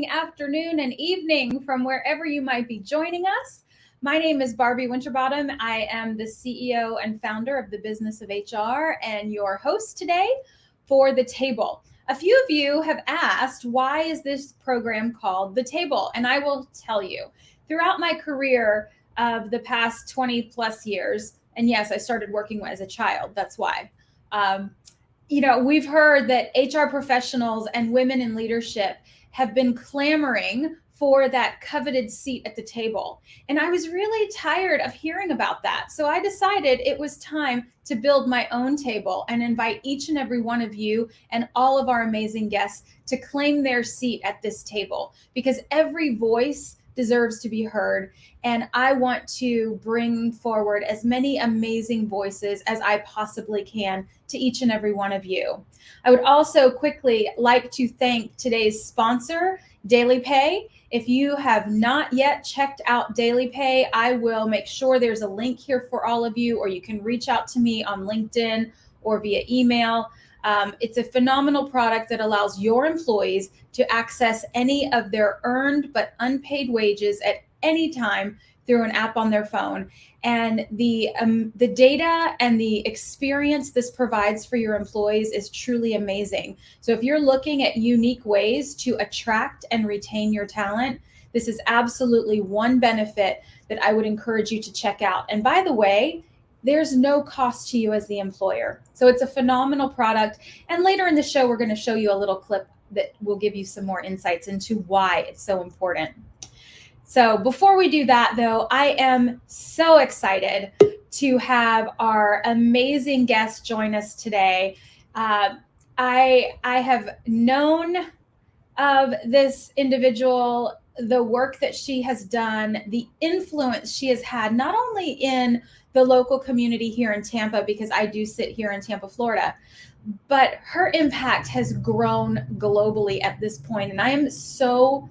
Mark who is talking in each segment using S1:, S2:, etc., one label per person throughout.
S1: morning, afternoon, and evening from wherever you might be joining us. My name is Barbie Winterbottom. I am the CEO and founder of the Business of HR and your host today for The Table. A few of you have asked, why is this program called The Table? And I will tell you, throughout my career of the past 20 plus years, and yes, I started working as a child, that's why. We've heard that HR professionals and women in leadership have been clamoring for that coveted seat at the table. And I was really tired of hearing about that. So I decided it was time to build my own table and invite each and every one of you and all of our amazing guests to claim their seat at this table, because every voice deserves to be heard. And I want to bring forward as many amazing voices as I possibly can to each and every one of you. I would also quickly like to thank today's sponsor, Daily Pay. If you have not yet checked out Daily Pay, I will make sure there's a link here for all of you, or you can reach out to me on LinkedIn or via email. It's a phenomenal product that allows your employees to access any of their earned but unpaid wages at any time through an app on their phone. And the data and the experience this provides for your employees is truly amazing. So if you're looking at unique ways to attract and retain your talent, this is absolutely one benefit that I would encourage you to check out. And by the way, there's no cost to you as the employer. So it's a phenomenal product. And later in the show, we're going to show you a little clip that will give you some more insights into why it's so important. So before we do that, though, I am so excited to have our amazing guest join us today. I have known of this individual, the work that she has done, the influence she has had, not only in the local community here in Tampa, because I do sit here in Tampa, Florida, but her impact has grown globally at this point. And I am so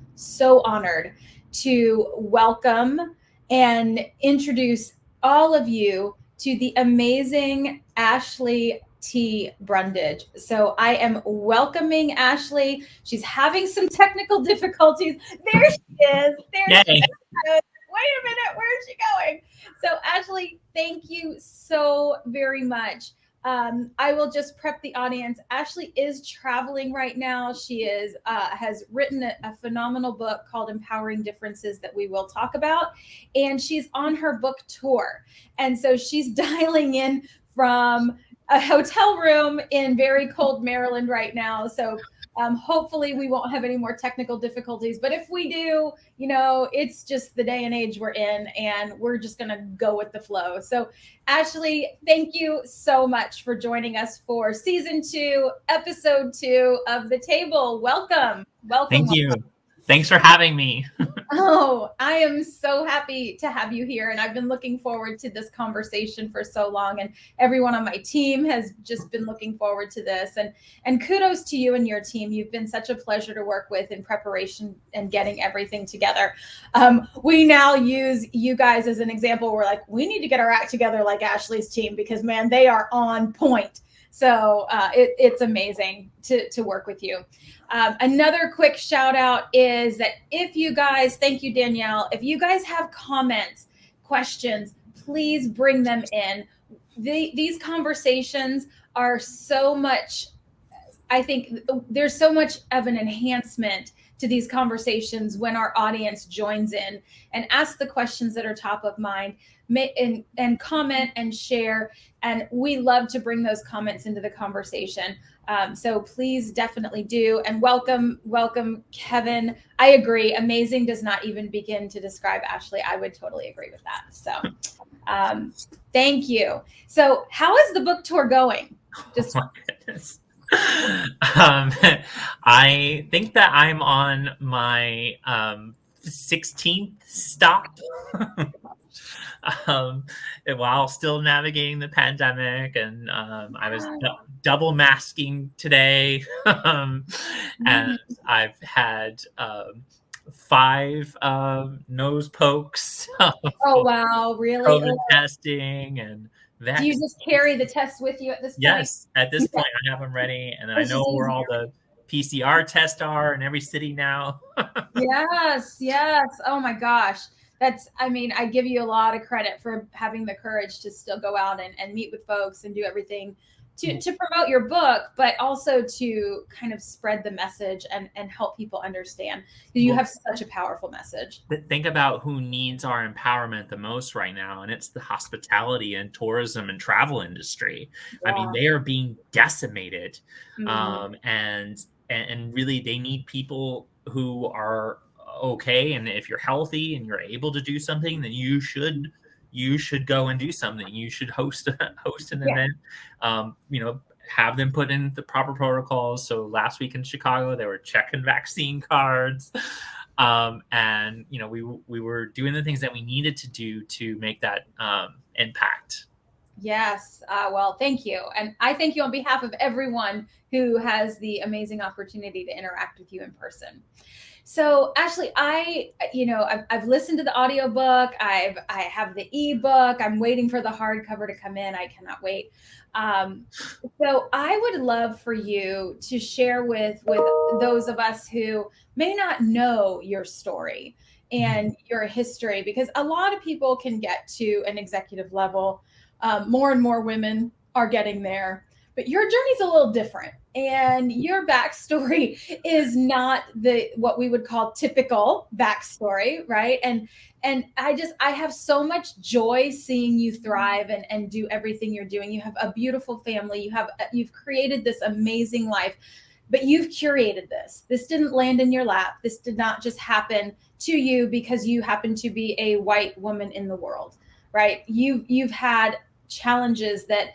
S1: honored to welcome and introduce all of you to the amazing Ashley T Brundage. So I am welcoming Ashley. She's having some technical difficulties. There she is. There she is. Wait a minute, where is she going? So Ashley, thank you so very much. I will just prep the audience. Ashley is traveling right now. She has written a phenomenal book called Empowering Differences that we will talk about. And she's on her book tour. And so she's dialing in from a hotel room in very cold Maryland right now. So hopefully we won't have any more technical difficulties. But if we do, it's just the day and age we're in, and we're just going to go with the flow. So Ashley, thank you so much for joining us for season 2, episode 2 of The Table. Welcome.
S2: Thank you. Thanks for having me.
S1: Oh, I am so happy to have you here. And I've been looking forward to this conversation for so long. And everyone on my team has just been looking forward to this. And kudos to you and your team. You've been such a pleasure to work with in preparation and getting everything together. We now use you guys as an example. We're like, we need to get our act together like Ashley's team, because, man, they are on point. So it's amazing to work with you. Another quick shout out is that if you guys, thank you, Danielle, if you guys have comments, questions, please bring them in. These conversations are so much, I think there's so much of an enhancement to these conversations when our audience joins in and asks the questions that are top of mind, and comment and share. And we love to bring those comments into the conversation. So please definitely do. And welcome, Kevin. I agree. Amazing does not even begin to describe Ashley. I would totally agree with that. So thank you. So how is the book tour going?
S2: Oh my goodness. I think that I'm on my 16th stop. While still navigating the pandemic, and I was double masking today, and I've had 5 nose pokes.
S1: Oh wow, really?
S2: COVID testing and
S1: do you just carry the test with you at this point?
S2: Yes, at this point I have them ready, and I know where all the PCR tests are in every city now.
S1: Yes. Oh my gosh. I give you a lot of credit for having the courage to still go out and meet with folks and do everything to promote your book, but also to kind of spread the message and help people understand. You have such a powerful message.
S2: Think about who needs our empowerment the most right now, and it's the hospitality and tourism and travel industry.
S1: Yeah.
S2: I mean, they are being decimated,
S1: Mm-hmm.
S2: and really they need people who are okay. And if you're healthy and you're able to do something, then you should go and do something. You should host an event. Have them put in the proper protocols. So last week in Chicago, they were checking vaccine cards. And we were doing the things that we needed to do to make that impact.
S1: Yes. Well, thank you. And I thank you on behalf of everyone who has the amazing opportunity to interact with you in person. So Ashley, I've listened to the audiobook. I have the ebook. I'm waiting for the hardcover to come in. I cannot wait. So I would love for you to share with those of us who may not know your story and your history, because a lot of people can get to an executive level. More and more women are getting there, but your journey's a little different, and your backstory is not what we would call typical backstory, right? And I have so much joy seeing you thrive and do everything you're doing. You have a beautiful family. You've created this amazing life, but you've curated this. This didn't land in your lap. This did not just happen to you because you happen to be a white woman in the world, right? You've had challenges that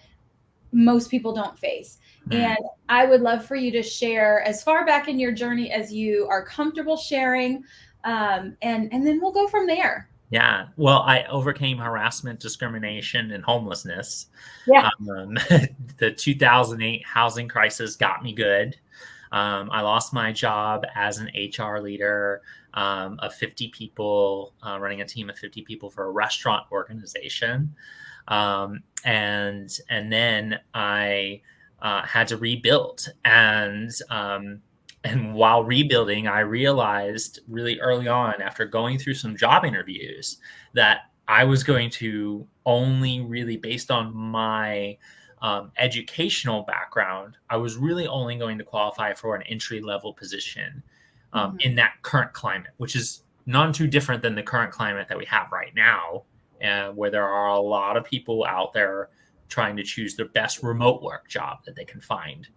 S1: most people don't face. And I would love for you to share as far back in your journey as you are comfortable sharing. And then we'll go from there.
S2: Yeah. Well, I overcame harassment, discrimination, and homelessness.
S1: Yeah.
S2: The 2008 housing crisis got me good. I lost my job as an HR leader of 50 people, running a team of 50 people for a restaurant organization. And then I had to rebuild. And while rebuilding, I realized really early on, after going through some job interviews, that I was going to only really, based on my educational background, I was really only going to qualify for an entry-level position in that current climate, which is not too different than the current climate that we have right now, where there are a lot of people out there trying to choose their best remote work job that they can find.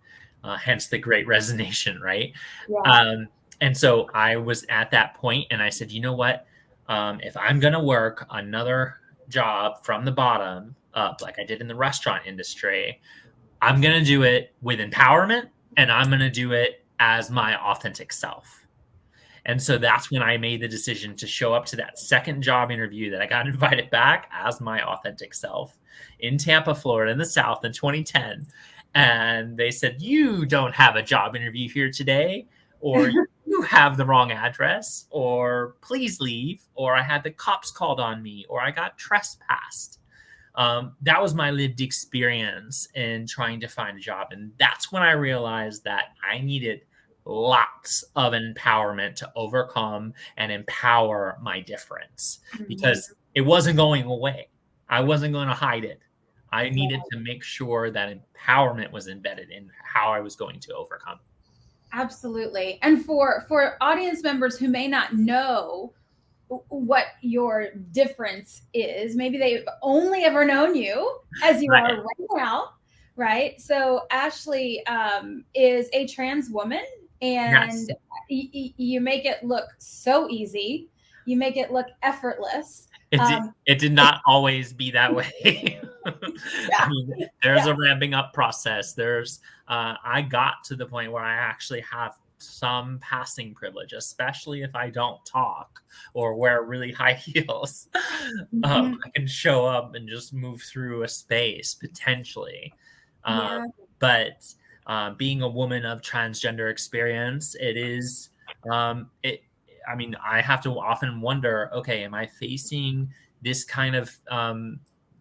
S2: Hence the great resignation, right?
S1: Yeah.
S2: And so I was at that point, and I said, you know what? If I'm going to work another job from the bottom up, like I did in the restaurant industry, I'm going to do it with empowerment, and I'm going to do it as my authentic self. And so that's when I made the decision to show up to that second job interview that I got invited back as my authentic self in Tampa, Florida, in the South in 2010. And they said, you don't have a job interview here today, or you have the wrong address, or please leave, or I had the cops called on me, or I got trespassed. That was my lived experience in trying to find a job. And that's when I realized that I needed lots of empowerment to overcome and empower my difference, because it wasn't going away. I wasn't going to hide it. I needed to make sure that empowerment was embedded in how I was going to overcome.
S1: Absolutely. And for audience members who may not know what your difference is, maybe they've only ever known you as you are right now, right? So Ashley is a trans woman, and you make it look so easy. You make it look effortless.
S2: It did not always be that way. I mean, there's a ramping up process. I got to the point where I actually have some passing privilege, especially if I don't talk or wear really high heels. I can show up and just move through a space potentially. But being a woman of transgender experience, I mean, I have to often wonder, okay, am I facing this kind of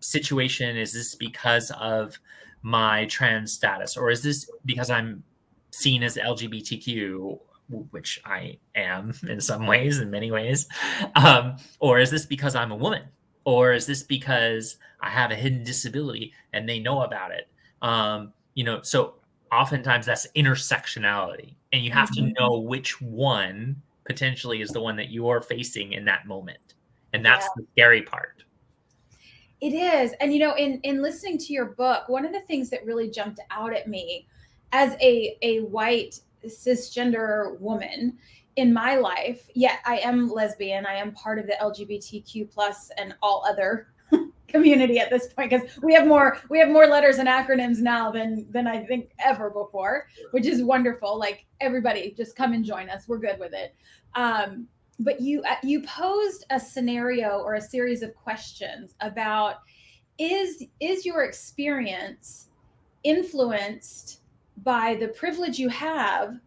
S2: situation? Is this because of my trans status, or is this because I'm seen as LGBTQ, which I am in some ways, in many ways? Or is this because I'm a woman? Or is this because I have a hidden disability and they know about it? So oftentimes that's intersectionality, and you have to know which one potentially is the one that you're facing in that moment. And that's the scary part.
S1: It is. And, in listening to your book, one of the things that really jumped out at me as a white cisgender woman in my life, I am lesbian. I am part of the LGBTQ plus and all other community at this point, because we have more letters and acronyms now than I think ever before, which is wonderful. Like, everybody just come and join us. We're good with it. But you posed a scenario or a series of questions about, is your experience influenced by the privilege you have,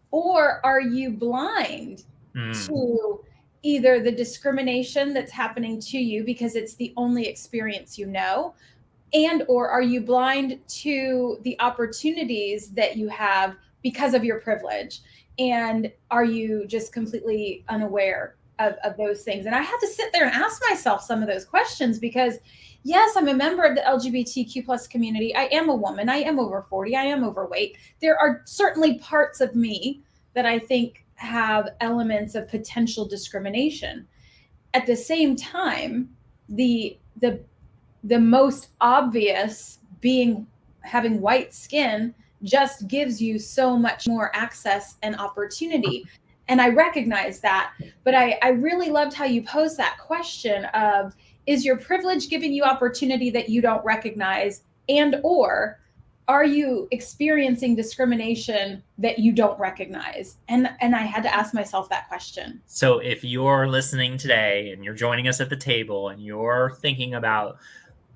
S1: or are you blind to either the discrimination that's happening to you because it's the only experience you know, and or are you blind to the opportunities that you have because of your privilege? And are you just completely unaware of those things? And I had to sit there and ask myself some of those questions, because yes, I'm a member of the LGBTQ plus community. I am a woman. I am over 40. I am overweight. There are certainly parts of me that I think have elements of potential discrimination. At the same time, the most obvious being having white skin just gives you so much more access and opportunity. And I recognize that, but I really loved how you posed that question of, is your privilege giving you opportunity that you don't recognize, and or are you experiencing discrimination that you don't recognize? And I had to ask myself that question.
S2: So if you're listening today and you're joining us at the table and you're thinking about,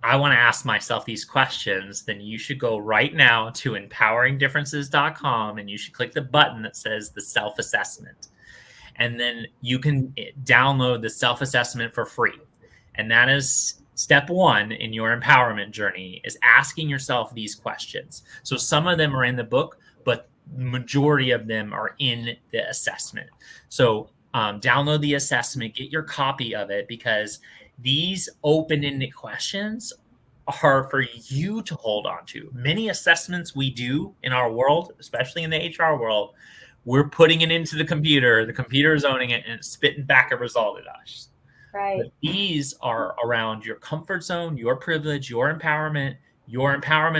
S2: I want to ask myself these questions, then you should go right now to empoweringdifferences.com and you should click the button that says the self-assessment. And then you can download the self-assessment for free. And that is step one in your empowerment journey, is asking yourself these questions. So some of them are in the book, but the majority of them are in the assessment. So download the assessment, get your copy of it, because these open-ended questions are for you to hold on to. Many assessments we do in our world, especially in the HR world, we're putting it into the computer is owning it, and it's spitting back a result at us.
S1: Right.
S2: But these are around your comfort zone, your privilege, your empowerment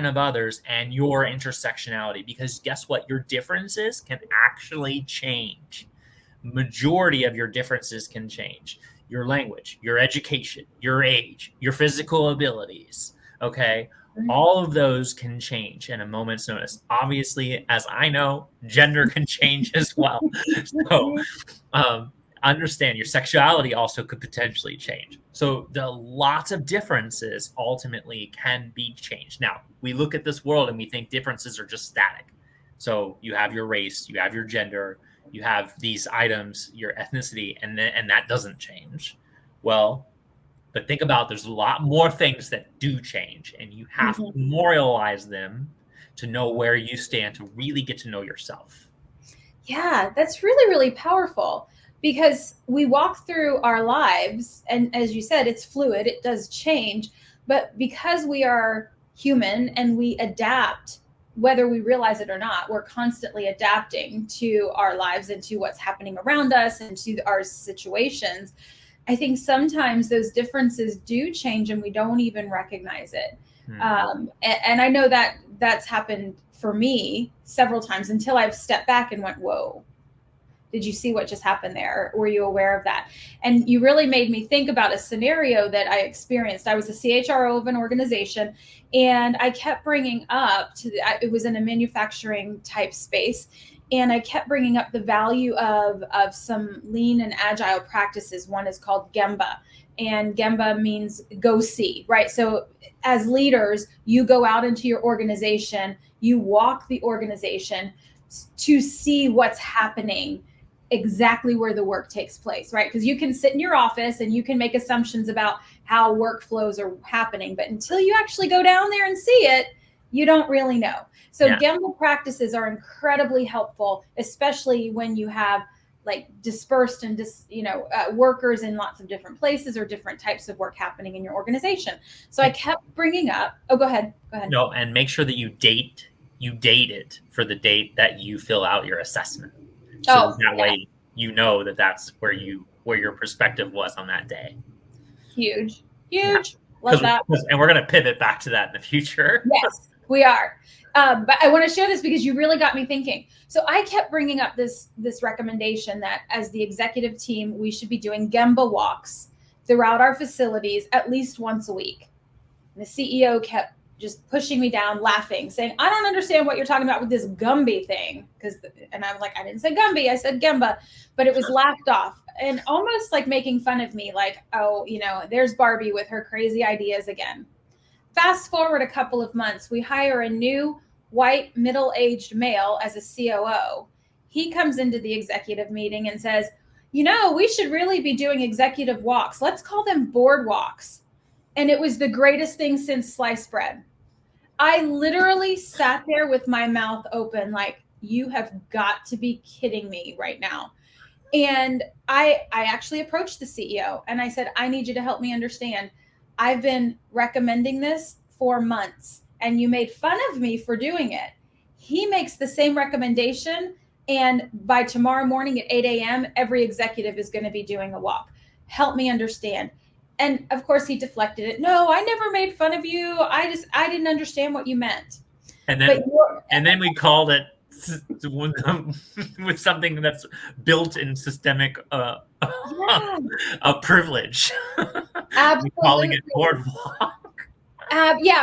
S2: of others, and your intersectionality. Because guess what? Your differences can actually change. Majority of your differences can change. Your language, your education, your age, your physical abilities, okay? All of those can change in a moment's notice. Obviously, as I know, gender can change as well. So understand your sexuality also could potentially change. So the lots of differences ultimately can be changed. Now, we look at this world and we think differences are just static. So you have your race, you have your gender, you have these items, your ethnicity, and that doesn't change. Well, but think about, there's a lot more things that do change, and you have to memorialize them to know where you stand, to really get to know yourself.
S1: Yeah, that's really, really powerful, because we walk through our lives, and as you said, it's fluid, it does change, but because we are human and we adapt, whether we realize it or not, we're constantly adapting to our lives and to what's happening around us and to our situations. I think sometimes those differences do change and we don't even recognize it. And I know that that's happened for me several times, until I've stepped back and went, whoa, did you see what just happened there? Were you aware of that? And you really made me think about a scenario that I experienced. I was a CHRO of an organization, and I kept bringing up it was in a manufacturing type space. And I kept bringing up the value of some lean and agile practices. One is called Gemba, and Gemba means go see, right? So as leaders, you go out into your organization, you walk the organization to see what's happening exactly where the work takes place, right? Because you can sit in your office and you can make assumptions about how workflows are happening, but until you actually go down there and see it, You don't really know. So
S2: Yeah.
S1: Gemba practices are incredibly helpful, especially when you have like dispersed and workers in lots of different places or different types of work happening in your organization. So I kept bringing up, go ahead.
S2: No, and make sure that you date it for the date that you fill out your assessment. So that way you know that that's where your perspective was on that day.
S1: Huge. Yeah. Love that.
S2: And we're going to pivot back to that in the future.
S1: Yes, we are. But I want to share this because you really got me thinking. So I kept bringing up this recommendation that as the executive team, we should be doing Gemba walks throughout our facilities at least once a week. And the CEO kept just pushing me down, laughing, saying, I don't understand what you're talking about with this Gumby thing. And I was like, I didn't say Gumby, I said Gemba, but it was laughed off and almost like making fun of me, like, oh, there's Barbie with her crazy ideas again. Fast forward a couple of months, we hire a new white middle-aged male as a COO. He comes into the executive meeting and says, we should really be doing executive walks. Let's call them board walks. And it was the greatest thing since sliced bread. I literally sat there with my mouth open, like, you have got to be kidding me right now. And I actually approached the CEO and I said, I need you to help me understand. I've been recommending this for months and you made fun of me for doing it. He makes the same recommendation. And by tomorrow morning at 8 a.m., every executive is going to be doing a walk. Help me understand. And of course he deflected it. No, I never made fun of you. I didn't understand what you meant.
S2: And then we called it with something that's built in systemic privilege.
S1: Absolutely.
S2: Calling it boardwalk.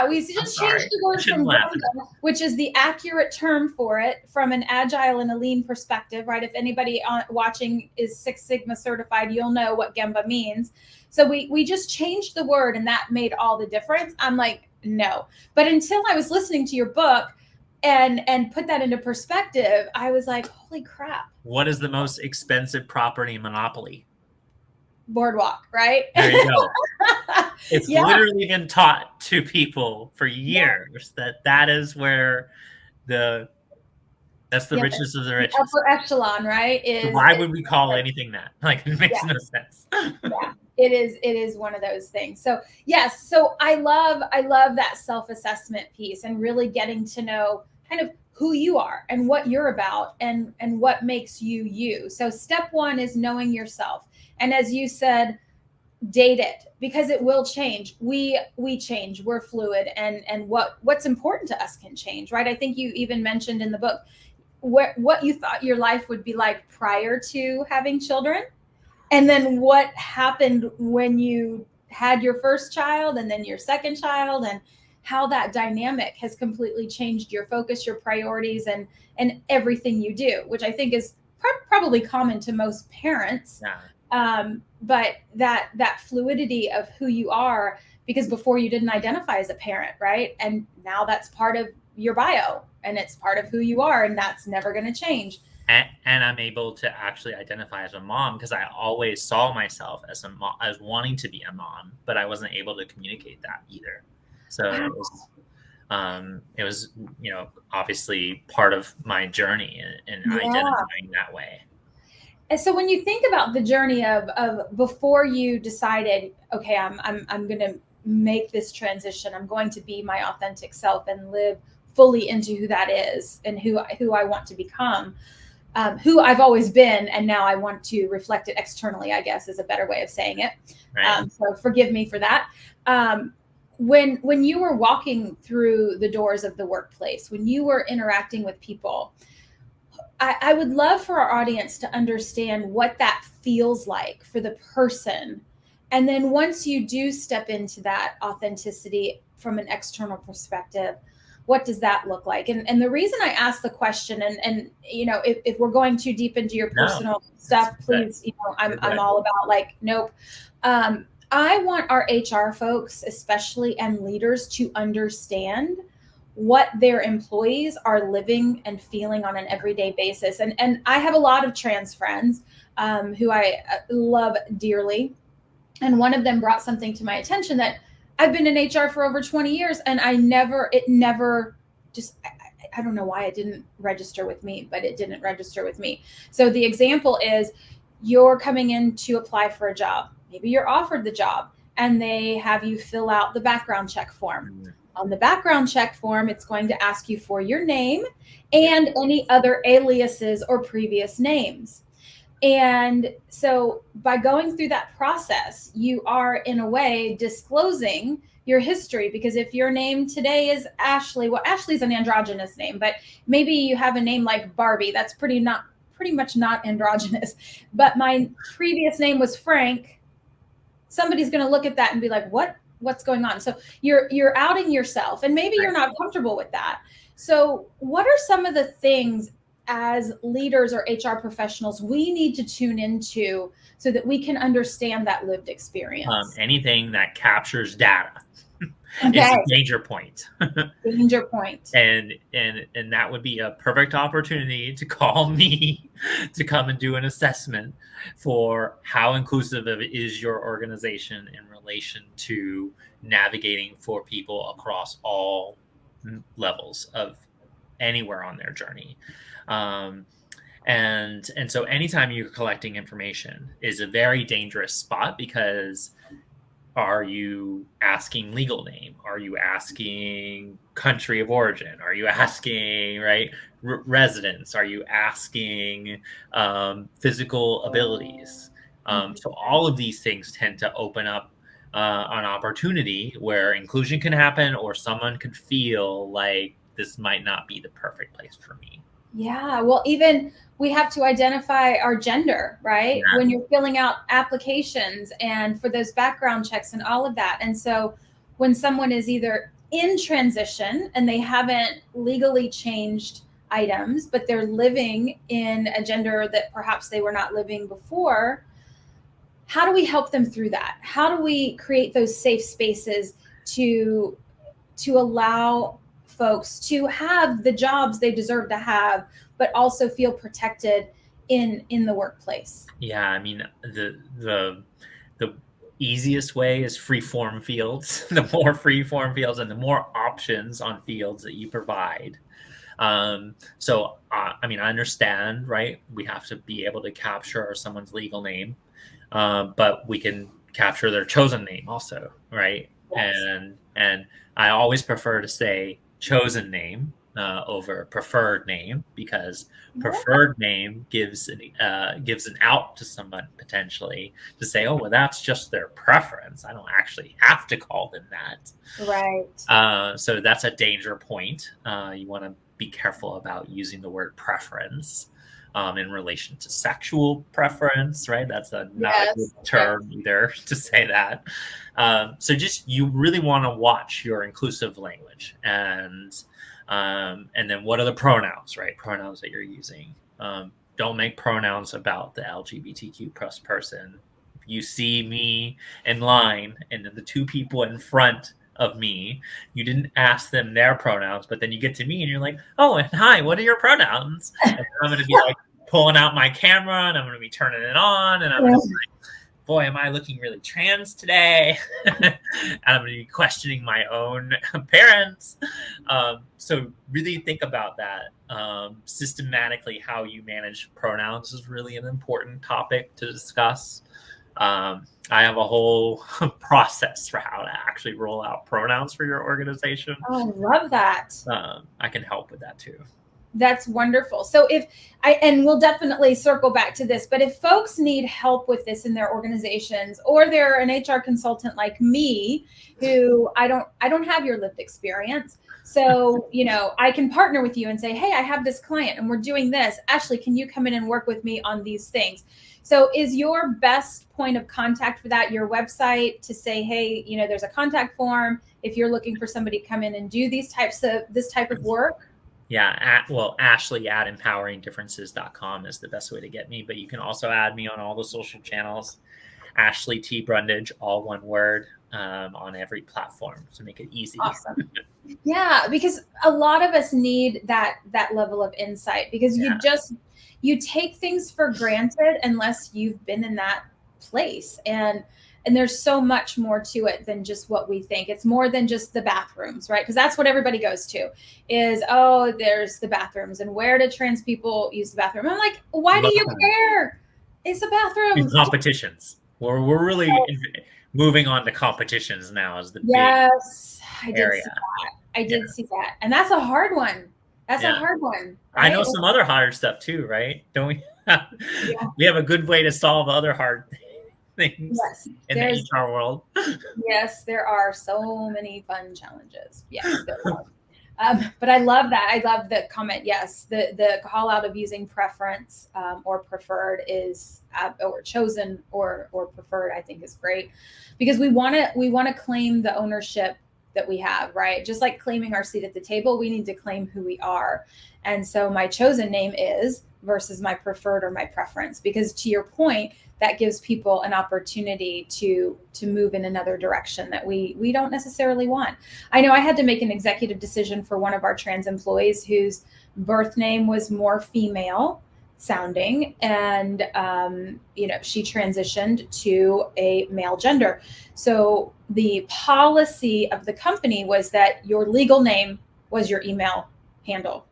S1: We just changed the word from Gemba, which is the accurate term for it from an agile and a lean perspective, right? If anybody watching is Six Sigma certified, you'll know what Gemba means. So we just changed the word and that made all the difference. I'm like, no. But until I was listening to your book and put that into perspective, I was like, holy crap.
S2: What is the most expensive property in Monopoly?
S1: Boardwalk, right?
S2: There you go. It's literally been taught to people for years that is where that's the richest of the richest.
S1: Upper echelon, right?
S2: Why would we call anything that? Like, it makes no sense.
S1: It is one of those things. So yes, so I love that self-assessment piece and really getting to know kind of who you are and what you're about and what makes you you. So step one is knowing yourself. And as you said, date it because it will change. We change, we're fluid, and what's important to us can change, right? I think you even mentioned in the book what you thought your life would be like prior to having children. And then what happened when you had your first child and then your second child, and how that dynamic has completely changed your focus, your priorities, and everything you do, which I think is probably common to most parents. But that fluidity of who you are, because before you didn't identify as a parent, right? And now that's part of your bio and it's part of who you are, and that's never going to change.
S2: And I'm able to actually identify as a mom because I always saw myself as a mom, as wanting to be a mom, but I wasn't able to communicate that either. So it was, obviously part of my journey in identifying that way.
S1: And so when you think about the journey of before you decided, okay, I'm going to make this transition, I'm going to be my authentic self and live fully into who that is and who I want to become. Who I've always been, and now I want to reflect it externally, I guess is a better way of saying it.
S2: Right.
S1: So forgive me for that. When you were walking through the doors of the workplace, when you were interacting with people, I would love for our audience to understand what that feels like for the person. And then once you do step into that authenticity from an external perspective, what does that look like? And the reason I asked the question, and if we're going too deep into your personal stuff, please, I'm all about nope. I want our HR folks, especially, and leaders to understand what their employees are living and feeling on an everyday basis. And I have a lot of trans friends who I love dearly. And one of them brought something to my attention that I've been in HR for over 20 years and it never I don't know why it didn't register with me, but it didn't register with me. So the example is you're coming in to apply for a job. Maybe you're offered the job and they have you fill out the background check form. On the background check form, it's going to ask you for your name and any other aliases or previous names. And so by going through that process, you are in a way disclosing your history, because if your name today is Ashley, well, Ashley's an androgynous name, but maybe you have a name like Barbie. That's pretty much not androgynous. But my previous name was Frank. Somebody's going to look at that and be like, what's going on? So you're outing yourself, and maybe you're not comfortable with that. So what are some of the things as leaders or HR professionals we need to tune into so that we can understand that lived experience?
S2: Anything that captures data
S1: Okay.
S2: is a danger point.
S1: Danger point.
S2: And that would be a perfect opportunity to call me to come and do an assessment for how inclusive is your organization in relation to navigating for people across all levels of anywhere on their journey. And so anytime you're collecting information is a very dangerous spot, because are you asking legal name? Are you asking country of origin? Are you asking, right, residence? Are you asking physical abilities? So all of these things tend to open up an opportunity where inclusion can happen, or someone could feel like this might not be the perfect place for me.
S1: Yeah, well, even we have to identify our gender, right?
S2: Yeah.
S1: When you're filling out applications and for those background checks and all of that. And so when someone is either in transition and they haven't legally changed items, but they're living in a gender that perhaps they were not living before, how do we help them through that? How do we create those safe spaces to allow folks to have the jobs they deserve to have, but also feel protected in the workplace?
S2: Yeah, I mean, the easiest way is free form fields. The more free form fields and the more options on fields that you provide. So, I mean, I understand, right? We have to be able to capture someone's legal name, but we can capture their chosen name also, right?
S1: Yes.
S2: And I always prefer to say chosen name over preferred name, because preferred name gives an out to someone potentially to say, oh, well, that's just their preference. I don't actually have to call them that.
S1: Right.
S2: So that's a danger point. You want to be careful about using the word preference in relation to sexual preference, right? That's not a good term either to say that. So just, you really want to watch your inclusive language, and then what are the pronouns, right? Pronouns that you're using. Don't make pronouns about the LGBTQ plus person. If you see me in line and the two people in front of me, you didn't ask them their pronouns, but then you get to me and you're like, oh, and hi, what are your pronouns? And I'm going to be like pulling out my camera, and I'm going to be turning it on, and I'm going to be like, boy, am I looking really trans today? And I'm going to be questioning my own parents. So really think about that. Systematically, how you manage pronouns is really an important topic to discuss. I have a whole process for how to actually roll out pronouns for your organization.
S1: Oh, love that.
S2: I can help with that too.
S1: That's wonderful. So and we'll definitely circle back to this, but if folks need help with this in their organizations, or they're an HR consultant like me, who I don't have your lived experience. So, I can partner with you and say, hey, I have this client and we're doing this. Ashley, can you come in and work with me on these things? So is your best point of contact for that your website, to say, hey, there's a contact form if you're looking for somebody to come in and do this type of work?
S2: Yeah, Ashley at empoweringdifferences.com is the best way to get me. But you can also add me on all the social channels, Ashley T Brundage, all one word, on every platform to make it easy.
S1: Awesome. Yeah, because a lot of us need that level of insight, because you take things for granted unless you've been in that place. And And there's so much more to it than just what we think. It's more than just the bathrooms, right? Because that's what everybody goes to is, oh, there's the bathrooms and where do trans people use the bathroom? I'm like, why do you care? It's a bathroom.
S2: In competitions. We're really moving on to competitions now as the
S1: yes,
S2: big area.
S1: I did see that. And that's a hard one. That's a hard one.
S2: Right? I know some other harder stuff too, right? Don't we? We have a good way to solve other hard things in the HR world.
S1: Yes, there are so many fun challenges. Yes, there are. But I love that. I love the comment. Yes, the call out of using preference or preferred is or chosen or preferred, I think is great, because we want to claim the ownership that we have, right? Just like claiming our seat at the table, we need to claim who we are. And so my chosen name is versus my preferred or my preference, because to your point, that gives people an opportunity to move in another direction that we don't necessarily want. I know I had to make an executive decision for one of our trans employees whose birth name was more female sounding, and she transitioned to a male gender. So the policy of the company was that your legal name was your email handle.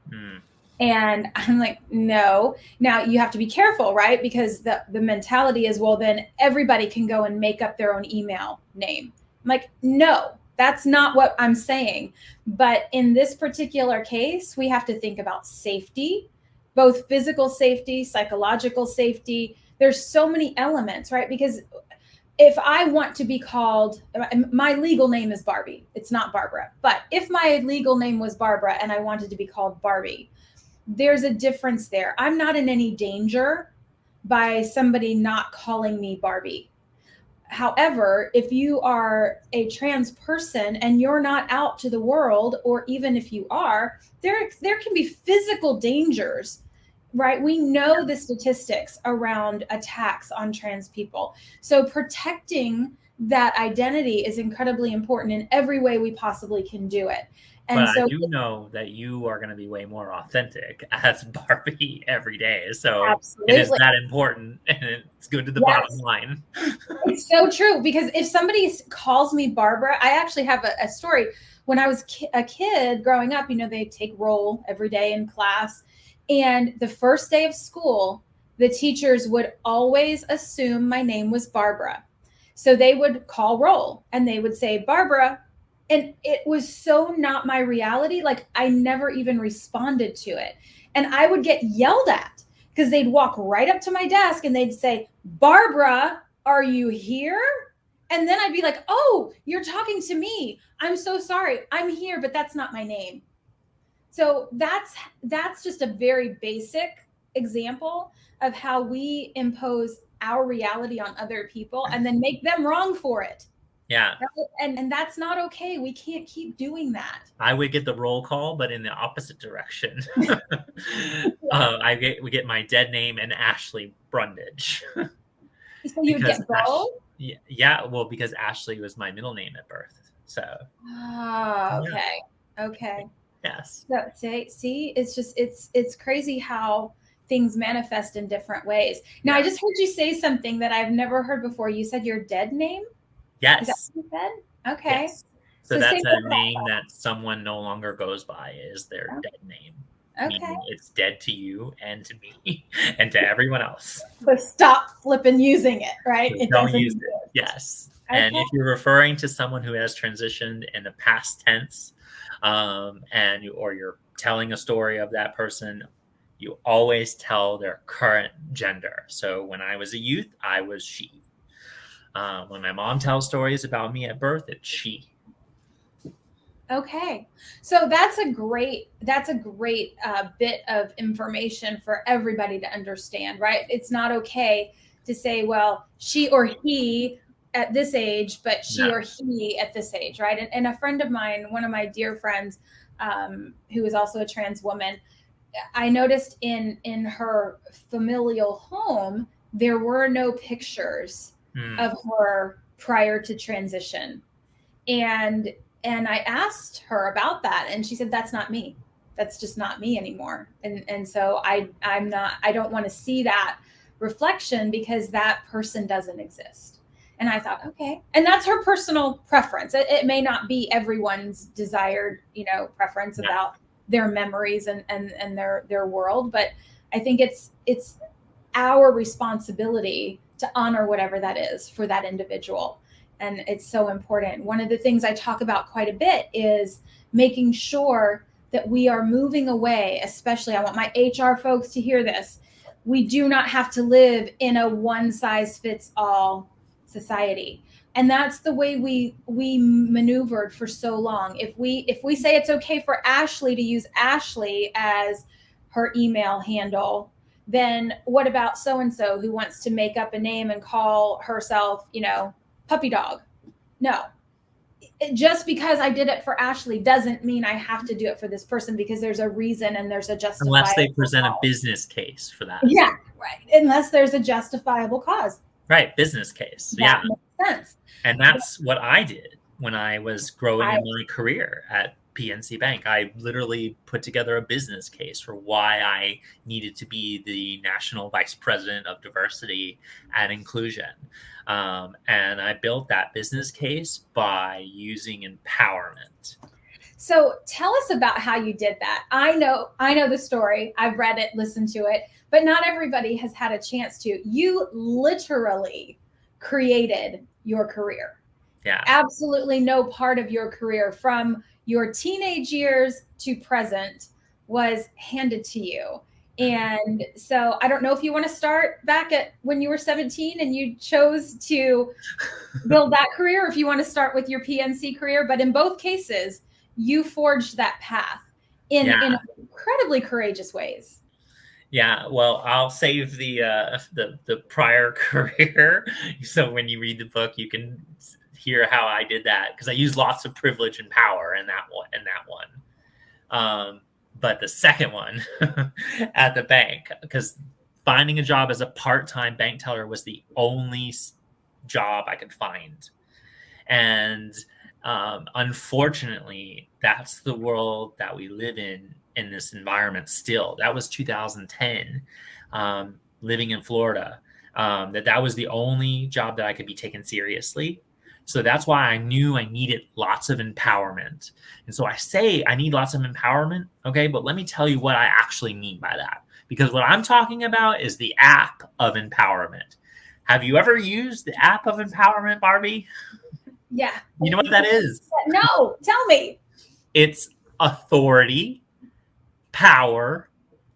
S1: And I'm like, no. Now you have to be careful, right? Because the mentality is, well, then everybody can go and make up their own email name. I'm like, no, that's not what I'm saying. But in this particular case, we have to think about safety, both physical safety, psychological safety. There's so many elements, right? Because if I want to be called, my legal name is Barbie. It's not Barbara. But if my legal name was Barbara and I wanted to be called Barbie, there's a difference there. I'm not in any danger by somebody not calling me Barbie. However, if you are a trans person and you're not out to the world, or even if you are, there can be physical dangers, right? We know the statistics around attacks on trans people. So protecting that identity is incredibly important in every way we possibly can do it. And
S2: but I do know that you are going to be way more authentic as Barbie every day. So absolutely. It is that important, and it's good to the bottom line.
S1: It's so true, because if somebody calls me Barbara, I actually have a story. When I was a kid growing up, they take roll every day in class. And the first day of school, the teachers would always assume my name was Barbara. So they would call roll and they would say, Barbara. And it was so not my reality. Like, I never even responded to it. And I would get yelled at because they'd walk right up to my desk and they'd say, Barbara, are you here? And then I'd be like, oh, you're talking to me. I'm so sorry. I'm here, but that's not my name. So that's just a very basic example of how we impose our reality on other people and then make them wrong for it.
S2: Yeah.
S1: And that's not okay. We can't keep doing that.
S2: I would get the roll call, but in the opposite direction. We get my dead name and Ashely Brundage.
S1: So you get both?
S2: Yeah, well, because Ashley was my middle name at birth. So.
S1: Oh, okay. Yeah. Okay.
S2: Yes.
S1: So see, it's crazy how things manifest in different ways. Now, I just heard you say something that I've never heard before. You said your dead name?
S2: Yes.
S1: Is that what you said? Okay.
S2: Yes. So that's a name that someone no longer goes by, is their dead name.
S1: Okay.
S2: It's dead to you and to me and to everyone else.
S1: So stop flipping using it, right?
S2: So don't use it. Yes. Okay. And if you're referring to someone who has transitioned in the past tense, or you're telling a story of that person, you always tell their current gender. So when I was a youth, I was she. When my mom tells stories about me at birth, it's she.
S1: Okay. So that's a great bit of information for everybody to understand, right? It's not okay to say, well, she or he at this age, but she or he at this age, right? And a friend of mine, one of my dear friends, who is also a trans woman, I noticed in her familial home, there were no pictures of her prior to transition. And I asked her about that, and she said, that's not me. That's just not me anymore. And so I don't want to see that reflection, because that person doesn't exist. And I thought, okay. And that's her personal preference. It may not be everyone's desired, preference about their memories and their world. But I think it's our responsibility to honor whatever that is for that individual. And it's so important. One of the things I talk about quite a bit is making sure that we are moving away, especially I want my HR folks to hear this. We do not have to live in a one size fits all society. And that's the way we maneuvered for so long. If we say it's okay for Ashley to use Ashley as her email handle, then what about so and so who wants to make up a name and call herself, puppy dog? No. Just because I did it for Ashley doesn't mean I have to do it for this person, because there's a reason and there's a justifiable
S2: unless they present
S1: cause.
S2: a business case for that.
S1: Yeah, right. Unless there's a justifiable cause.
S2: Right, business case.
S1: That makes sense.
S2: And that's what I did when I was growing in my career at PNC Bank. I literally put together a business case for why I needed to be the National Vice President of Diversity and Inclusion. And I built that business case by using empowerment.
S1: So tell us about how you did that. I know the story. I've read it, listened to it, but not everybody has had a chance to. You literally created your career.
S2: Yeah.
S1: Absolutely no part of your career from your teenage years to present was handed to you. And so I don't know if you want to start back at when you were 17 and you chose to build that career, or if you want to start with your PNC career, but in both cases, you forged that path in incredibly courageous ways.
S2: Yeah, well, I'll save the prior career. So when you read the book, you can hear how I did that, because I used lots of privilege and power in that one. But the second one at the bank, because finding a job as a part-time bank teller was the only job I could find. And unfortunately, that's the world that we live in this environment still. That was 2010, living in Florida, that was the only job that I could be taken seriously. So that's why I knew I needed lots of empowerment. And so I say I need lots of empowerment, okay? But let me tell you what I actually mean by that. Because what I'm talking about is the app of empowerment. Have you ever used the app of empowerment, Barbie?
S1: Yeah.
S2: You know what that is?
S1: No, tell me.
S2: It's authority, power,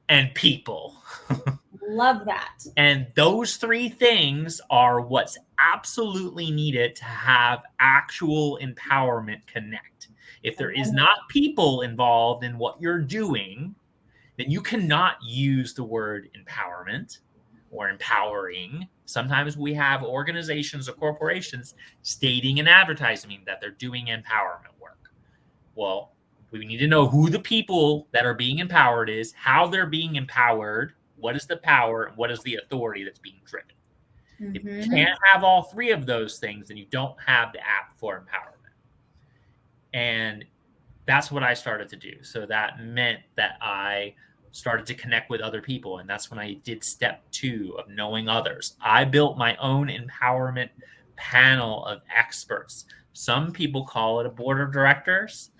S2: and people.
S1: Love that.
S2: And those three things are what's absolutely needed to have actual empowerment connect. If there is not people involved in what you're doing, then you cannot use the word empowerment or empowering. Sometimes we have organizations or corporations stating and advertising that they're doing empowerment work. Well, we need to know who the people that are being empowered is, how they're being empowered, what is the power, and what is the authority that's being driven. Mm-hmm. If you can't have all three of those things, then you don't have the app for empowerment. And that's what I started to do. So that meant that I started to connect with other people. And that's when I did step 2 of knowing others. I built my own empowerment panel of experts. Some people call it a board of directors.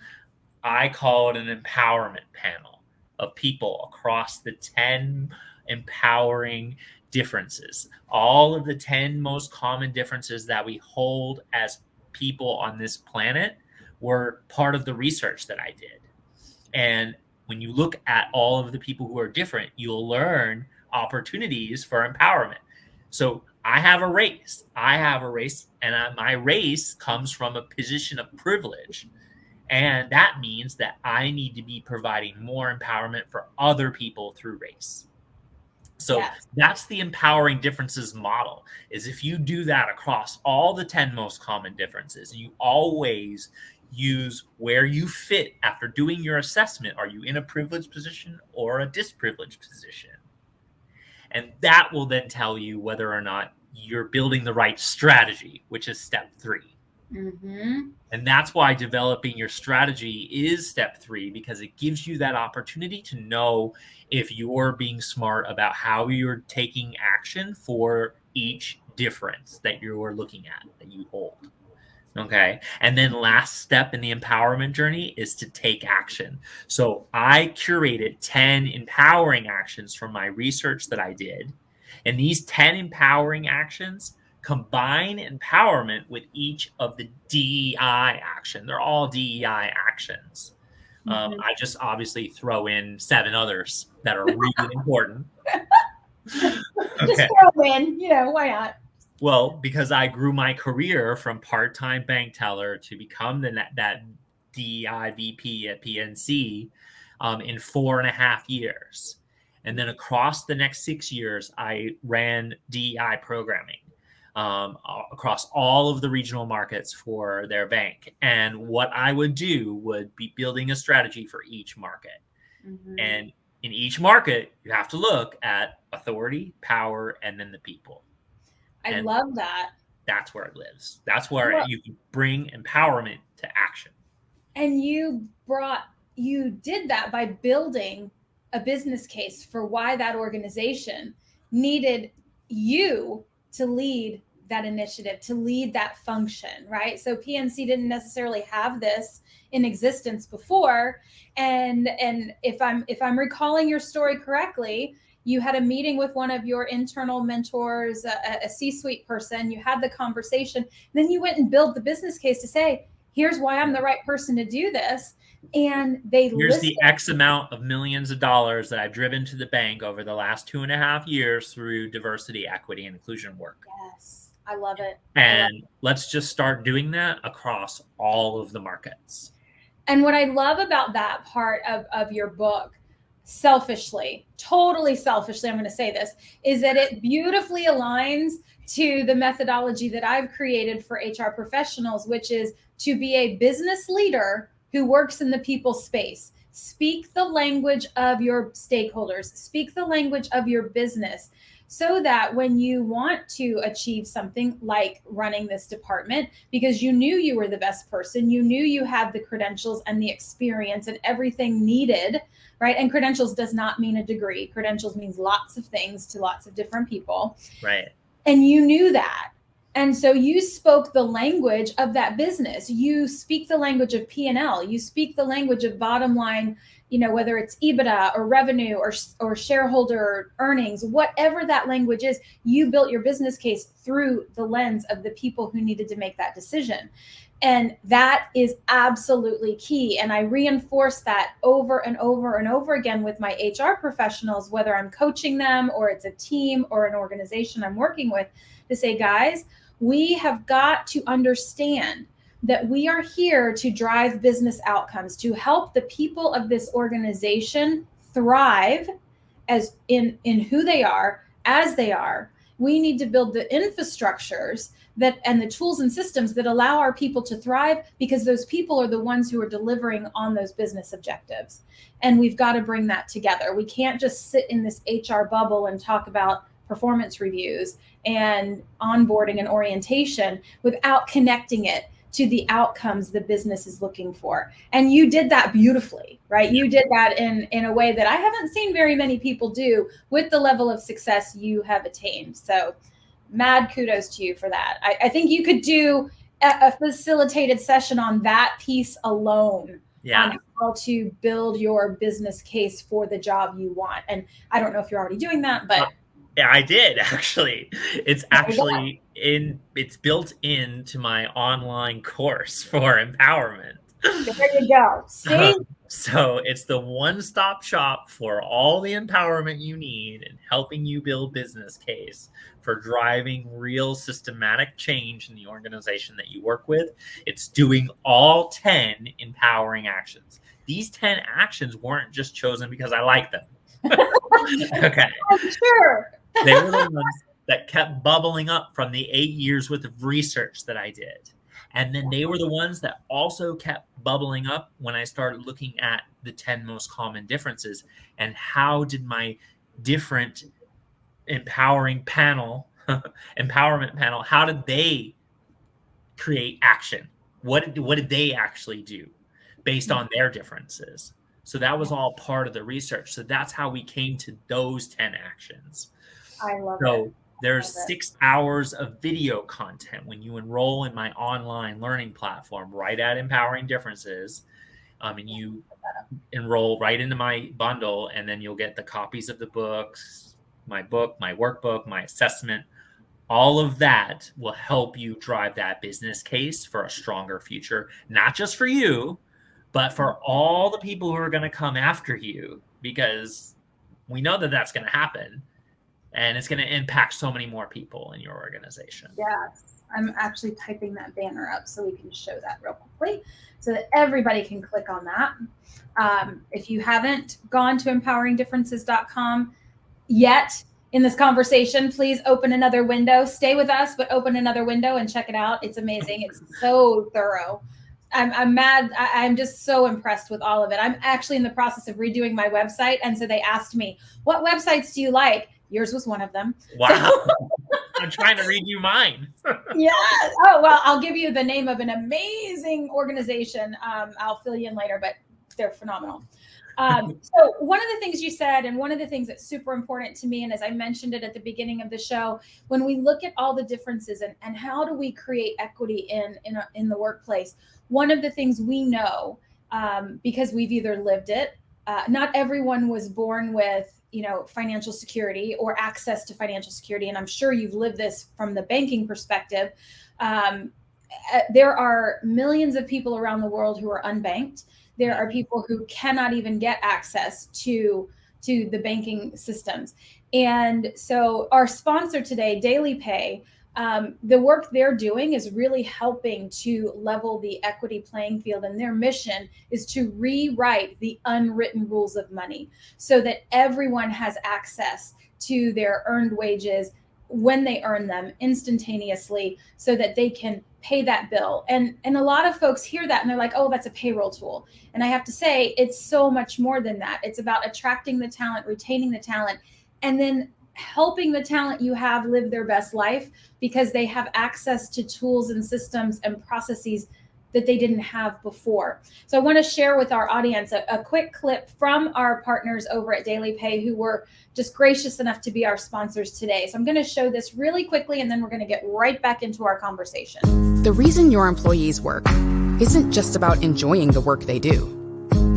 S2: I call it an empowerment panel of people across the 10 empowering differences. All of the 10 most common differences that we hold as people on this planet were part of the research that I did. And when you look at all of the people who are different, you'll learn opportunities for empowerment. So I have a race, and my race comes from a position of privilege. And that means that I need to be providing more empowerment for other people through race. So that's the empowering differences model, is if you do that across all the 10 most common differences, and you always use where you fit after doing your assessment. Are you in a privileged position or a disprivileged position? And that will then tell you whether or not you're building the right strategy, which is step 3. Mm-hmm. And that's why developing your strategy is step 3, because it gives you that opportunity to know if you're being smart about how you're taking action for each difference that you're looking at, that you hold. Okay. And then last step in the empowerment journey is to take action. So I curated 10 empowering actions from my research that I did. And these 10 empowering actions combine empowerment with each of the DEI action. They're all DEI actions. I just obviously throw in 7 others that are really important.
S1: Just throw in, why not?
S2: Well, because I grew my career from part-time bank teller to become that DEI VP at PNC in 4.5 years. And then across the next 6 years, I ran DEI programming across all of the regional markets for their bank. And what I would do would be building a strategy for each market. And in each market, you have to look at authority, power, and then the people.
S1: I love that.
S2: That's where it lives. That's where you can bring empowerment to action.
S1: And you did that by building a business case for why that organization needed you to lead that initiative, to lead that function, right? So PNC didn't necessarily have this in existence before. And if I'm recalling your story correctly, you had a meeting with one of your internal mentors, a C-suite person, you had the conversation, then you went and built the business case to say, here's why I'm the right person to do this. And here's
S2: the X amount of millions of dollars that I've driven to the bank over the last 2.5 years through diversity, equity, and inclusion work.
S1: Yes, I love it.
S2: And let's just start doing that across all of the markets.
S1: And what I love about that part of your book, totally selfishly, I'm going to say this, is that it beautifully aligns to the methodology that I've created for HR professionals, which is to be a business leader who works in the people space. Speak the language of your stakeholders, speak the language of your business, so that when you want to achieve something like running this department, because you knew you were the best person, you knew you had the credentials and the experience and everything needed, right? And credentials does not mean a degree. Credentials means lots of things to lots of different people.
S2: Right.
S1: And you knew that. And so you spoke the language of that business. You speak the language of P&L. You speak the language of bottom line, whether it's EBITDA or revenue or shareholder earnings, whatever that language is, you built your business case through the lens of the people who needed to make that decision. And that is absolutely key. And I reinforce that over and over and over again with my HR professionals, whether I'm coaching them or it's a team or an organization I'm working with, to say, guys, we have got to understand that we are here to drive business outcomes, to help the people of this organization thrive as in who they are, as they are. We need to build the infrastructures and the tools and systems that allow our people to thrive, because those people are the ones who are delivering on those business objectives. And we've got to bring that together. We can't just sit in this HR bubble and talk about performance reviews and onboarding and orientation without connecting it to the outcomes the business is looking for. And you did that beautifully, right? You did that in a way that I haven't seen very many people do with the level of success you have attained. So mad kudos to you for that. I think you could do a facilitated session on that piece alone. On how to build your business case for the job you want. And I don't know if you're already doing that, but
S2: yeah, I did actually. It's actually it's built into my online course for empowerment.
S1: There you go. See?
S2: So it's the one-stop shop for all the empowerment you need and helping you build business case for driving real systematic change in the organization that you work with. It's doing all 10 empowering actions. These 10 actions weren't just chosen because I like them. Okay.
S1: I'm sure.
S2: They were the ones that kept bubbling up from the 8 years worth of research that I did. And then they were the ones that also kept bubbling up when I started looking at the 10 most common differences and how did my different empowerment panel, how did they create action? What did they actually do based on their differences? So that was all part of the research. So that's how we came to those 10 actions.
S1: I love
S2: so
S1: it.
S2: There's 6 hours of video content when you enroll in my online learning platform right at Empowering Differences. And you enroll right into my bundle, and then you'll get the copies of the books, my workbook, my assessment. All of that will help you drive that business case for a stronger future, not just for you, but for all the people who are going to come after you, because we know that that's going to happen, and it's going to impact so many more people in your organization.
S1: Yes, I'm actually typing that banner up so we can show that real quickly so that everybody can click on that. If you haven't gone to empoweringdifferences.com yet in this conversation, please open another window. Stay with us, but open another window and check it out. It's amazing. It's so thorough. I'm mad. I'm just so impressed with all of it. I'm actually in the process of redoing my website. And so they asked me, what websites do you like? Yours was one of them.
S2: Wow. I'm trying to redo mine.
S1: Yeah. Oh, well, I'll give you the name of an amazing organization. I'll fill you in later, but they're phenomenal. So one of the things you said, and one of the things that's super important to me, and as I mentioned it at the beginning of the show, when we look at all the differences and how do we create equity in the workplace, one of the things we know, because we've either lived it, not everyone was born with, financial security or access to financial security. And I'm sure you've lived this from the banking perspective. There are millions of people around the world who are unbanked. There are people who cannot even get access to the banking systems. And so our sponsor today, Daily Pay, the work they're doing is really helping to level the equity playing field. And their mission is to rewrite the unwritten rules of money so that everyone has access to their earned wages when they earn them instantaneously so that they can pay that bill. And a lot of folks hear that and they're like, oh, that's a payroll tool. And I have to say, it's so much more than that. It's about attracting the talent, retaining the talent, and then helping the talent you have live their best life because they have access to tools and systems and processes that they didn't have before. So I want to share with our audience a quick clip from our partners over at Daily Pay who were just gracious enough to be our sponsors today. So I'm going to show this really quickly and then we're going to get right back into our conversation.
S3: The reason your employees work isn't just about enjoying the work they do.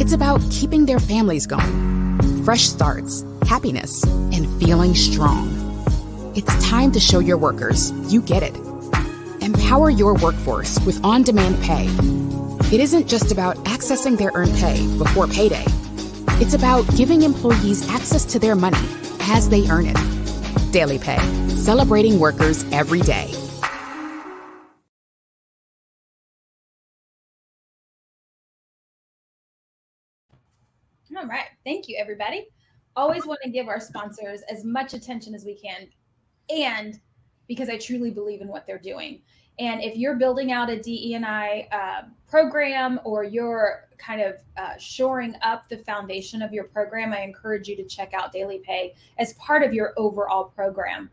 S3: It's about keeping their families going, fresh starts, happiness, and feeling strong. It's time to show your workers you get it. Empower your workforce with on-demand pay. It isn't just about accessing their earned pay before payday. It's about giving employees access to their money as they earn it. Daily Pay, celebrating workers every day.
S1: All right. Thank you, everybody. Always want to give our sponsors as much attention as we can, and because I truly believe in what they're doing. And if you're building out a DE&I program or you're kind of shoring up the foundation of your program, I encourage you to check out Daily Pay as part of your overall program.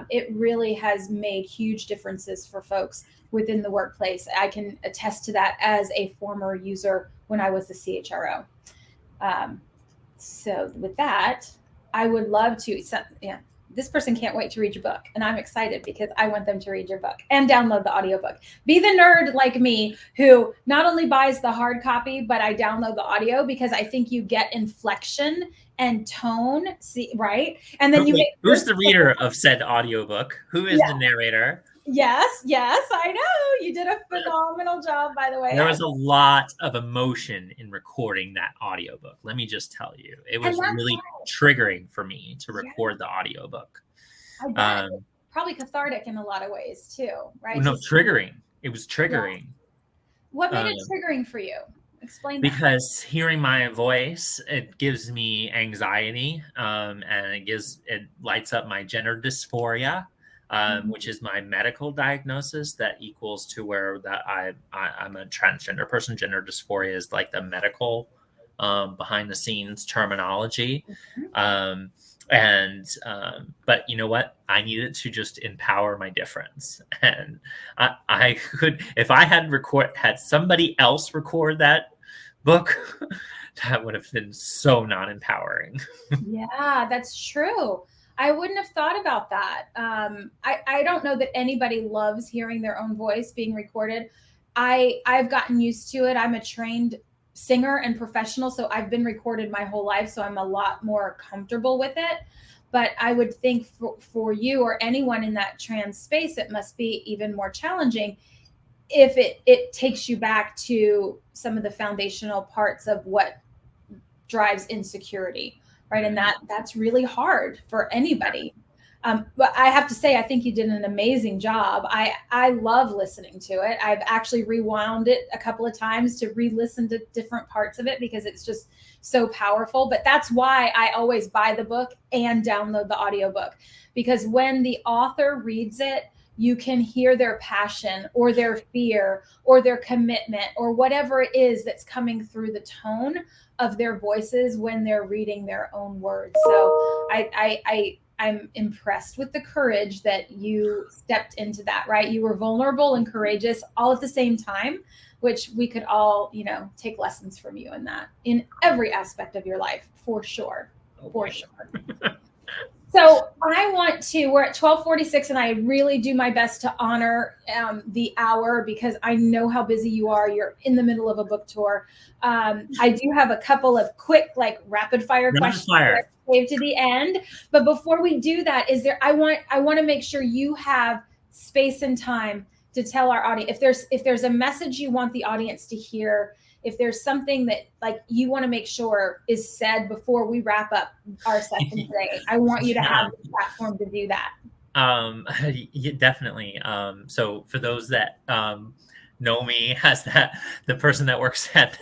S1: It really has made huge differences for folks within the workplace. I can attest to that as a former user when I was the CHRO. So with that, I would love to, this person can't wait to read your book. And I'm excited because I want them to read your book and download the audiobook. Be the nerd like me who not only buys the hard copy, but I download the audio because I think you get inflection and tone, right? And then
S2: who's the reader of said audiobook? Who is the narrator?
S1: Yes, I know. You did a phenomenal job, by the way.
S2: There was a lot of emotion in recording that audiobook. Let me just tell you, it was really triggering for me to record the audiobook.
S1: Probably cathartic in a lot of ways too, right?
S2: No, triggering. It was triggering. Yeah.
S1: What made it triggering for you? Explain that.
S2: Because hearing my voice, it gives me anxiety, and it lights up my gender dysphoria. Which is my medical diagnosis that equals to where that I'm a transgender person. Gender dysphoria is like the medical behind the scenes terminology. But you know what? I needed to just empower my difference. And I could, if I had somebody else record that book, that would have been so not empowering.
S1: Yeah, that's true. I wouldn't have thought about that. I don't know that anybody loves hearing their own voice being recorded. I've gotten used to it. I'm a trained singer and professional, so I've been recorded my whole life, so I'm a lot more comfortable with it. But I would think for you or anyone in that trans space, it must be even more challenging if it takes you back to some of the foundational parts of what drives insecurity, right? And that's really hard for anybody. But I have to say, I think you did an amazing job. I love listening to it. I've actually rewound it a couple of times to re-listen to different parts of it because it's just so powerful. But that's why I always buy the book and download the audiobook, because when the author reads it, you can hear their passion or their fear or their commitment or whatever it is that's coming through the tone of their voices when they're reading their own words. So I'm impressed with the courage that you stepped into that, right? You were vulnerable and courageous all at the same time, which we could all, take lessons from you in that, in every aspect of your life, for sure. For sure. So we're at 12:46 and I really do my best to honor the hour because I know how busy you are. You're in the middle of a book tour. I do have a couple of quick, rapid fire questions saved to the end. But before we do that, I want to make sure you have space and time to tell our audience if there's a message you want the audience to hear, if there's something that you want to make sure is said before we wrap up our session today. I want you to have the platform to do that.
S2: Yeah, definitely. So for those that know me as the person that works at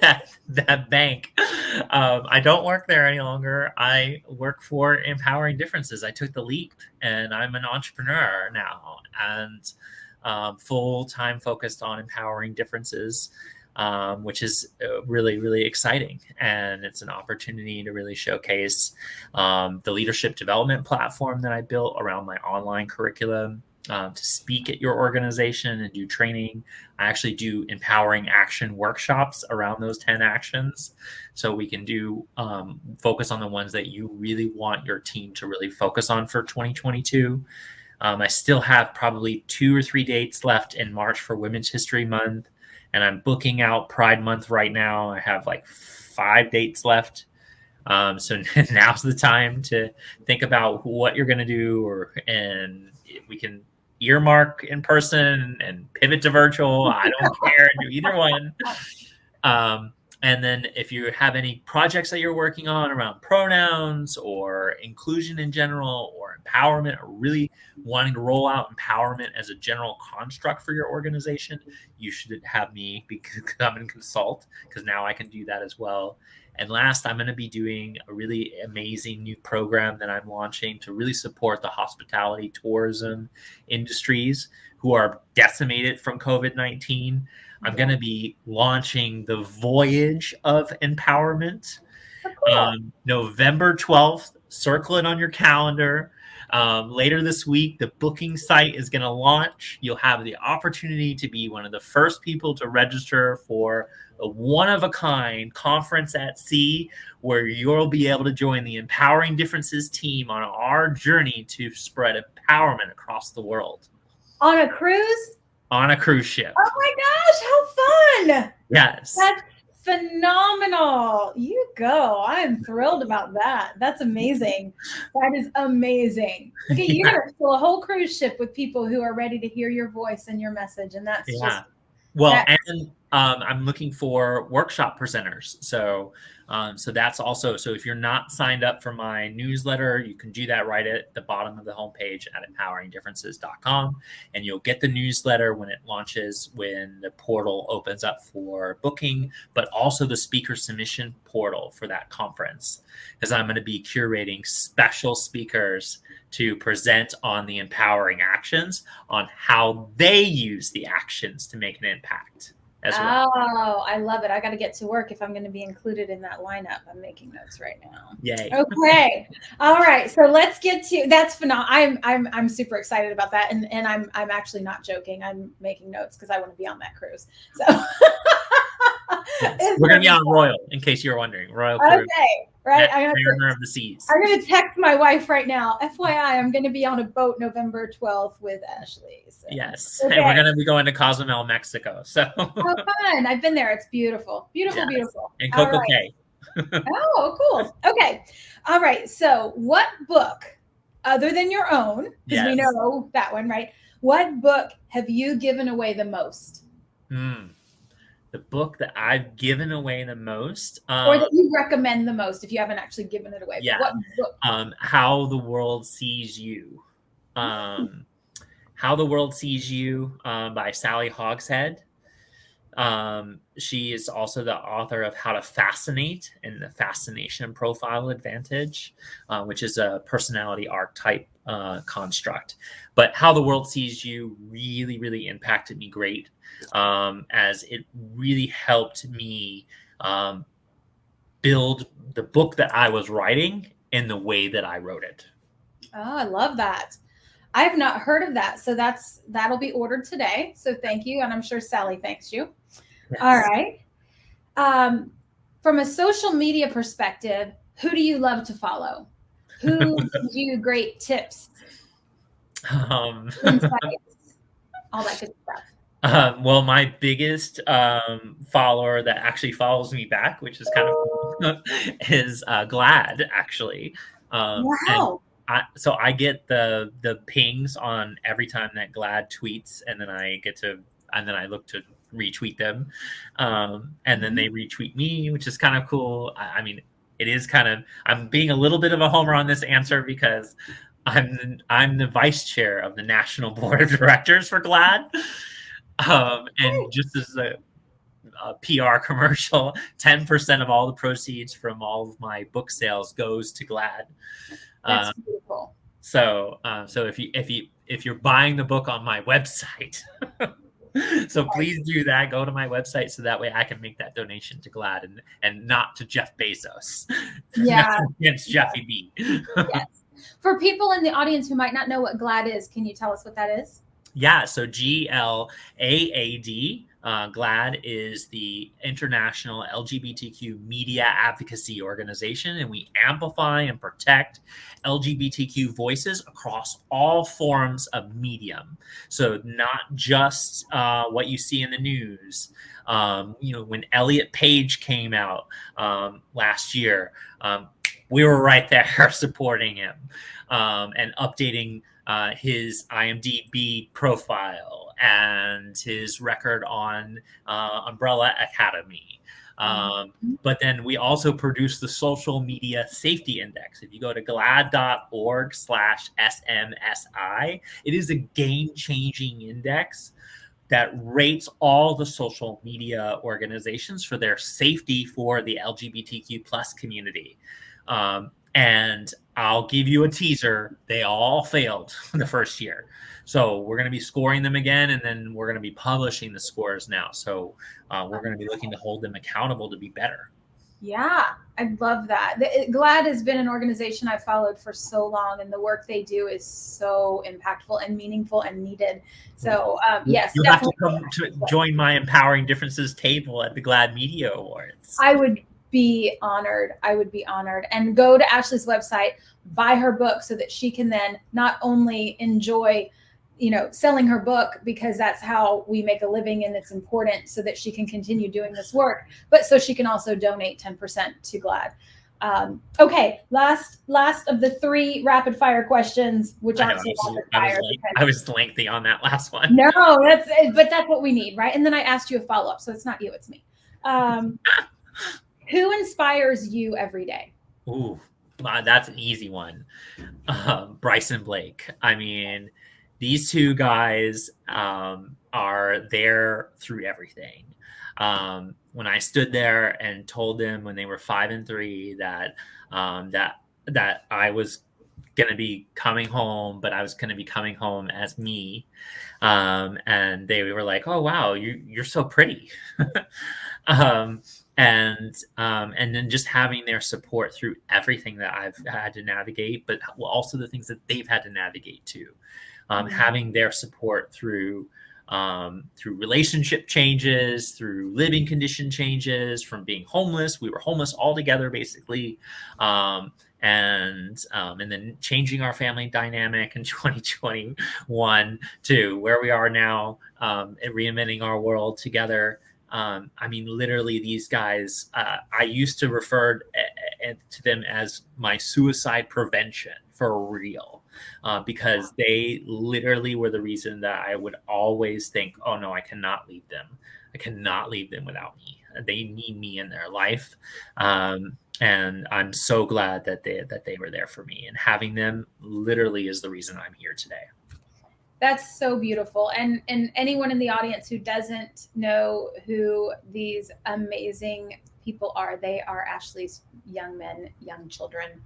S2: that bank, I don't work there any longer. I work for Empowering Differences. I took the leap and I'm an entrepreneur now and full-time focused on empowering differences. Which is really, really exciting. And it's an opportunity to really showcase the leadership development platform that I built around my online curriculum to speak at your organization and do training. I actually do empowering action workshops around those 10 actions. So we can do focus on the ones that you really want your team to really focus on for 2022. I still have probably 2 or 3 dates left in March for Women's History Month. And I'm booking out Pride Month right now. I have 5 dates left. So now's the time to think about what you're going to do, and we can earmark in person and pivot to virtual. I don't care. Do either one. And then if you have any projects that you're working on around pronouns or inclusion in general or empowerment, or really wanting to roll out empowerment as a general construct for your organization, you should have me come and consult, because now I can do that as well. And last, I'm going to be doing a really amazing new program that I'm launching to really support the hospitality tourism industries who are decimated from COVID-19. I'm going to be launching the Voyage of Empowerment, November 12th. Circle it on your calendar. Later this week, the booking site is going to launch. You'll have the opportunity to be one of the first people to register for a one-of-a-kind conference at sea, where you'll be able to join the Empowering Differences team on our journey to spread empowerment across the world.
S1: On a cruise?
S2: On a cruise ship.
S1: Oh my gosh, how fun!
S2: Yes.
S1: That's phenomenal. You go. I'm thrilled about that. That's amazing. That is amazing. Okay, you're going to fill a whole cruise ship with people who are ready to hear your voice and your message. And that's just...
S2: Well, and I'm looking for workshop presenters. So that's also, so if you're not signed up for my newsletter, you can do that right at the bottom of the homepage at empoweringdifferences.com. And you'll get the newsletter when it launches, when the portal opens up for booking, but also the speaker submission portal for that conference, because I'm going to be curating special speakers to present on the empowering actions, on how they use the actions to make an impact as well.
S1: Oh, I love it. I got to get to work if I'm going to be included in that lineup. I'm making notes right now.
S2: Yay.
S1: Okay. All right. So let's get to, that's phenomenal. I'm super excited about that. And I'm actually not joking. I'm making notes because I want to be on that cruise. So
S2: yes. We're going to be on Royal, in case you're wondering. Royal Cruise.
S1: Okay. right?
S2: Mariner of the seas.
S1: I'm going to text my wife right now. FYI, I'm going to be on a boat November 12th with Ashley. So.
S2: Yes.
S1: Okay.
S2: And we're going to be going to Cozumel, Mexico. So
S1: oh, fun. I've been there. It's beautiful. Beautiful,
S2: yes.
S1: beautiful.
S2: And Coco Cay.
S1: Oh, cool. Okay. All right. So what book, other than your own, because we know that one, right? What book have you given away the most?
S2: The book that I've given away the most,
S1: or that you recommend the most if you haven't actually given it away.
S2: Yeah.
S1: What book?
S2: How the World Sees You. How the World Sees You by Sally Hogshead. She is also the author of How to Fascinate and the Fascination Profile Advantage, which is a personality archetype construct. But How the World Sees You really, really impacted me great, as it really helped me build the book that I was writing in the way that I wrote it.
S1: Oh, I love that. I have not heard of that. So that'll be ordered today. So thank you. And I'm sure Sally thanks you. Yes. All right. From a social media perspective, who do you love to follow? Who gives you great tips? Insights, all that good stuff.
S2: Well, my biggest follower that actually follows me back, which is kind of cool, is Glad, actually.
S1: Wow.
S2: So I get the pings on every time that Glad tweets, and then I look to retweet them, and then they retweet me, which is kind of cool. I mean, it is kind of, I'm being a little bit of a homer on this answer because I'm the vice chair of the National Board of Directors for Glad, and just as a PR commercial, 10% of all the proceeds from all of my book sales goes to Glad.
S1: That's beautiful.
S2: So if you're buying the book on my website, so please do that. Go to my website so that way I can make that donation to Glad and not to Jeff Bezos.
S1: Yeah,
S2: against Jeffy B.
S1: Yes. For people in the audience who might not know what Glad is, can you tell us what that is?
S2: Yeah, so GLAAD. GLAAD is the International LGBTQ Media Advocacy Organization, and we amplify and protect LGBTQ voices across all forms of medium. So not just what you see in the news. When Elliot Page came out last year, we were right there supporting him and updating his IMDb profile and his record on Umbrella Academy. But then we also produce the Social Media Safety Index. If you go to glad.org/SMSI, it is a game-changing index that rates all the social media organizations for their safety for the LGBTQ plus community. And I'll give you a teaser. They all failed the first year. So we're going to be scoring them again, and then we're going to be publishing the scores now. So we're going to be looking to hold them accountable to be better.
S1: Yeah, I love that. GLAAD has been an organization I've followed for so long, and the work they do is so impactful and meaningful and needed. So yes,
S2: you'll have to come to join my Empowering Differences table at the GLAAD Media Awards.
S1: I would be honored. And go to Ashley's website, buy her book so that she can then not only enjoy, selling her book, because that's how we make a living and it's important, so that she can continue doing this work, but so she can also donate 10% to GLAAD. Okay, last of the 3 rapid fire questions, which aren't so rapid fire.
S2: I was lengthy on that last one.
S1: No, that's what we need, right? And then I asked you a follow-up, so it's not you, it's me. Who inspires you every day?
S2: Ooh, that's an easy one. Bryson Blake. I mean, these 2 guys are there through everything. When I stood there and told them when they were 5 and 3 that I was going to be coming home, but I was going to be coming home as me, and they were like, "Oh wow, you're so pretty." And then just having their support through everything that I've had to navigate, but also the things that they've had to navigate too. Having their support through through relationship changes, through living condition changes, from being homeless. We were homeless altogether, basically. And then changing our family dynamic in 2021 to where we are now, and reinventing our world together. I mean, literally, these guys, I used to refer to them as my suicide prevention for real, because they literally were the reason that I would always think, oh no, I cannot leave them. I cannot leave them without me. They need me in their life. And I'm so glad that they were there for me, and having them literally is the reason I'm here today.
S1: That's so beautiful. And anyone in the audience who doesn't know who these amazing people are, they are Ashley's young men, young children.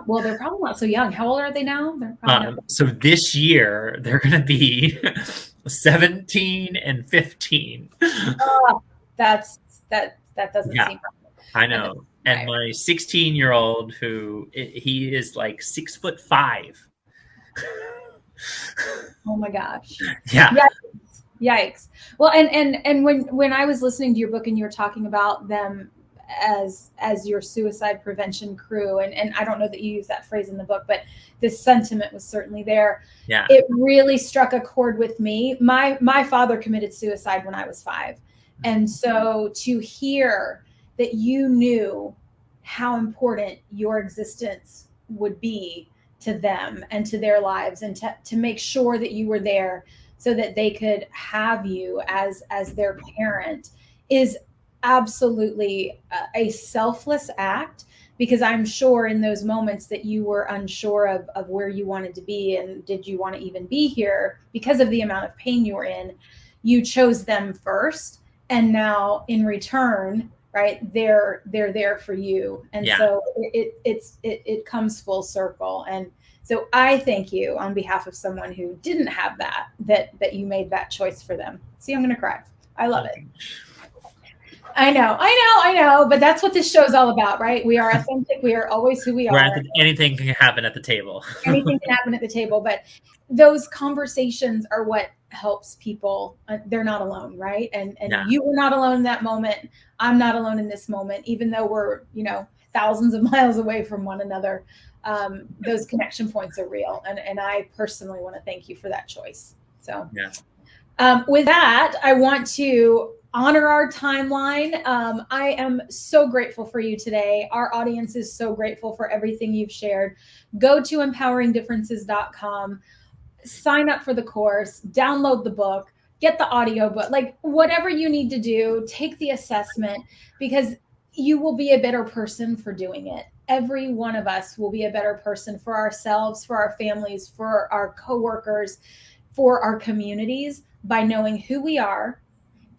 S1: Well, they're probably not so young. How old are they now? They're probably
S2: so this year they're going to be 17 and 15.
S1: That doesn't seem right.
S2: I know. And my 16-year-old, he is like 6'5".
S1: Oh my gosh.
S2: Yeah.
S1: Yikes. Well, and when I was listening to your book and you were talking about them as your suicide prevention crew, and I don't know that you use that phrase in the book, but this sentiment was certainly there.
S2: Yeah.
S1: It really struck a chord with me. My father committed suicide when I was 5. And so to hear that you knew how important your existence would be to them and to their lives, and to make sure that you were there so that they could have you as their parent, is absolutely a selfless act, because I'm sure in those moments that you were unsure of where you wanted to be, and did you want to even be here because of the amount of pain you were in, you chose them first. And now in return, right, they're there for you. And so it comes full circle. And so I thank you on behalf of someone who didn't have that you made that choice for them. See, I'm going to cry. I love it. I know. But that's what this show is all about, right? We are authentic. We are always who we are.
S2: Anything can happen at the table.
S1: Anything can happen at the table. But those conversations are what helps people. They're not alone, right? And you were not alone in that moment. I'm not alone in this moment, even though we're, thousands of miles away from one another. Those connection points are real. And I personally want to thank you for that choice. So with that, I want to honor our timeline. I am so grateful for you today. Our audience is so grateful for everything you've shared. Go to empoweringdifferences.com, sign up for the course, download the book, get the audio book, like whatever you need to do, take the assessment, because you will be a better person for doing it. Every one of us will be a better person for ourselves, for our families, for our coworkers, for our communities, by knowing who we are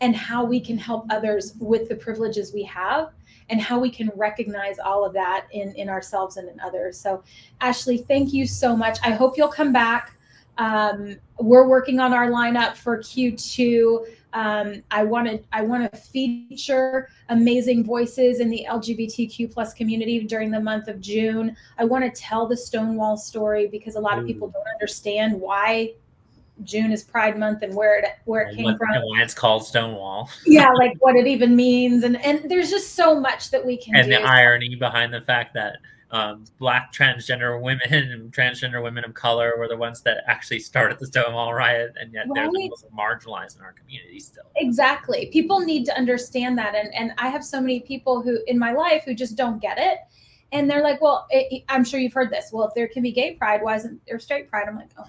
S1: and how we can help others with the privileges we have, and how we can recognize all of that in ourselves and in others. So Ashley, thank you so much. I hope you'll come back. We're working on our lineup for Q2. I want to feature amazing voices in the LGBTQ plus community during the month of June. I want to tell the Stonewall story, because a lot of people don't understand why June is Pride Month and where it came from. And
S2: why it's called Stonewall.
S1: Yeah, like what it even means. And there's just so much that we can do.
S2: And the irony behind the fact that Black transgender women and transgender women of color were the ones that actually started the Stonewall riot, and yet they're the most marginalized in our community still.
S1: Exactly. People need to understand that. And I have so many people who in my life who just don't get it. And they're like, well, I'm sure you've heard this. Well, if there can be gay pride, why isn't there straight pride? I'm like, oh.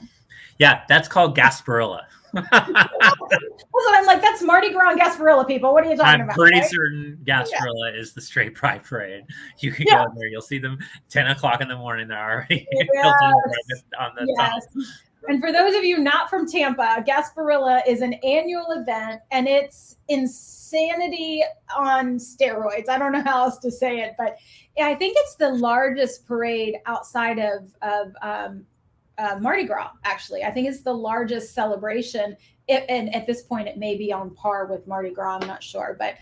S2: Yeah, that's called Gasparilla.
S1: Also, I'm like, that's Mardi Gras and Gasparilla, people. What are you talking about?
S2: I'm pretty certain Gasparilla is the straight pride parade. You can go there. You'll see them 10 o'clock in the morning. They're already on the top.
S1: And for those of you not from Tampa, Gasparilla is an annual event, and it's insanity on steroids. I don't know how else to say it, but I think it's the largest parade outside of Mardi Gras, actually. I think it's the largest celebration. And at this point, it may be on par with Mardi Gras. I'm not sure, but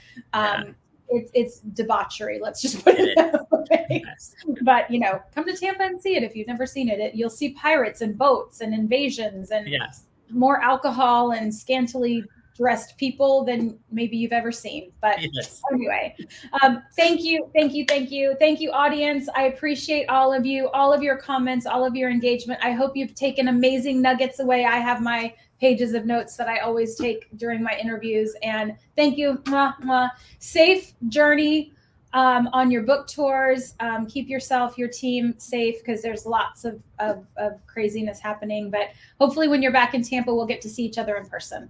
S1: it's debauchery. Let's just put it that way. Yes. But, come to Tampa and see it if you've never seen it. You'll see pirates and boats and invasions and more alcohol and scantily dressed people than maybe you've ever seen. But
S2: Yes.
S1: anyway, thank you, audience. I appreciate all of you, all of your comments, all of your engagement. I hope you've taken amazing nuggets away. I have my pages of notes that I always take during my interviews. And thank you. Mwah, mwah. Safe journey on your book tours. Keep yourself, your team safe, because there's lots of craziness happening. But hopefully when you're back in Tampa, we'll get to see each other in person.